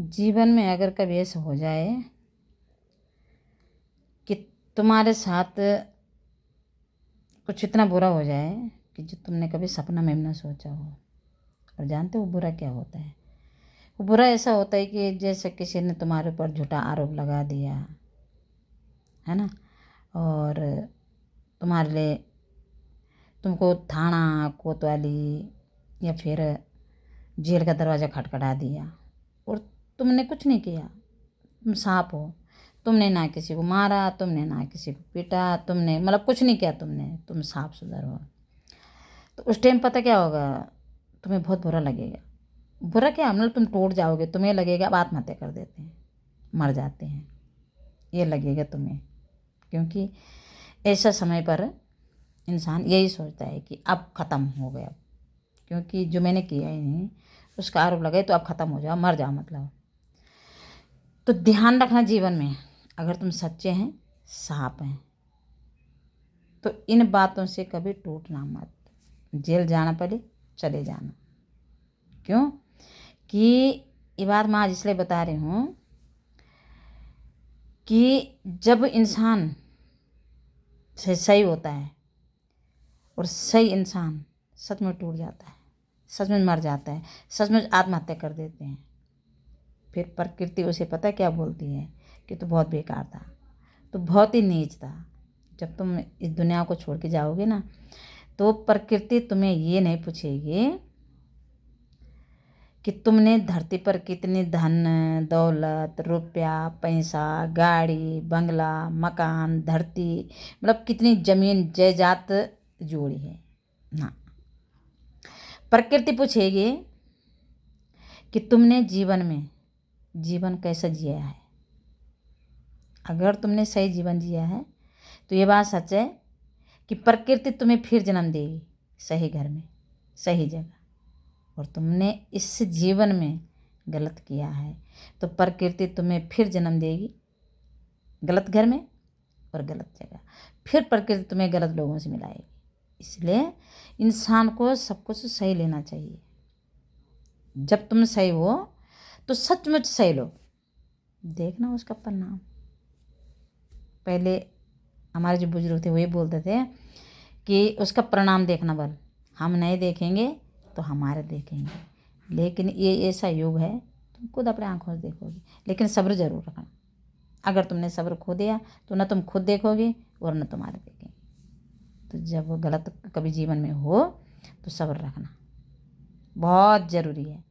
जीवन में अगर कभी ऐसा हो जाए कि तुम्हारे साथ कुछ इतना बुरा हो जाए कि जो तुमने कभी सपना में भी ना सोचा हो, और जानते हो बुरा क्या होता है? वो बुरा ऐसा होता है कि जैसे किसी ने तुम्हारे ऊपर झूठा आरोप लगा दिया है ना, और तुम्हारे लिए तुमको थाना कोतवाली या फिर जेल का दरवाज़ा खटखटा दिया, और तुमने कुछ नहीं किया। तुम सांप हो, तुमने ना किसी को मारा, तुमने ना किसी को पीटा, तुमने मतलब कुछ नहीं किया, तुम साफ सुथरा हो। तो उस टाइम पता क्या होगा? तुम्हें बहुत बुरा लगेगा। बुरा क्या, मतलब तुम टूट जाओगे, तुम्हें लगेगा अब आत्महत्या कर देते हैं, मर जाते हैं, ये लगेगा तुम्हें। क्योंकि ऐसा समय पर इंसान यही सोचता है कि अब ख़त्म हो गया, क्योंकि जो मैंने किया ही नहीं उसका आरोप लगाए, तो अब ख़त्म हो जाओ, मर जाओ मतलब। तो ध्यान रखना जीवन में, अगर तुम सच्चे हैं, साफ हैं, तो इन बातों से कभी टूटना मत। जेल जाना पड़े चले जाना। क्यों कि ये बात मैं आज इसलिए बता रही हूँ कि जब इंसान सही होता है और सही इंसान सच में टूट जाता है, सच में मर जाता है, सच में आत्महत्या कर देते हैं, फिर प्रकृति उसे पता है क्या बोलती है कि तू बहुत बेकार था, तू बहुत ही नीच था। जब तुम इस दुनिया को छोड़ के जाओगे ना, तो प्रकृति तुम्हें ये नहीं पूछेगी कि तुमने धरती पर कितनी धन दौलत रुपया पैसा गाड़ी बंगला मकान धरती मतलब कितनी जमीन जायदाद जोड़ी है ना। प्रकृति पूछेगी कि तुमने जीवन कैसा जिया है। अगर तुमने सही जीवन जिया है तो ये बात सच है कि प्रकृति तुम्हें फिर जन्म देगी, सही घर में सही जगह। और तुमने इस जीवन में गलत किया है तो प्रकृति तुम्हें फिर जन्म देगी गलत घर में और गलत जगह। फिर प्रकृति तुम्हें गलत लोगों से मिलाएगी। इसलिए इंसान को सब कुछ सही लेना चाहिए। जब तुम सही हो तो सचमुच सही लो, देखना उसका परिणाम। पहले हमारे जो बुजुर्ग थे वही बोलते थे कि उसका परिणाम देखना बल, हम नहीं देखेंगे तो हमारे देखेंगे। लेकिन ये ऐसा युग है, तुम खुद अपने आंखों से देखोगे। लेकिन सब्र जरूर रखना। अगर तुमने सब्र खो दिया तो न तुम खुद देखोगे और न तुम्हारे देखेंगे। तो जब गलत कभी जीवन में हो तो सब्र रखना बहुत ज़रूरी है।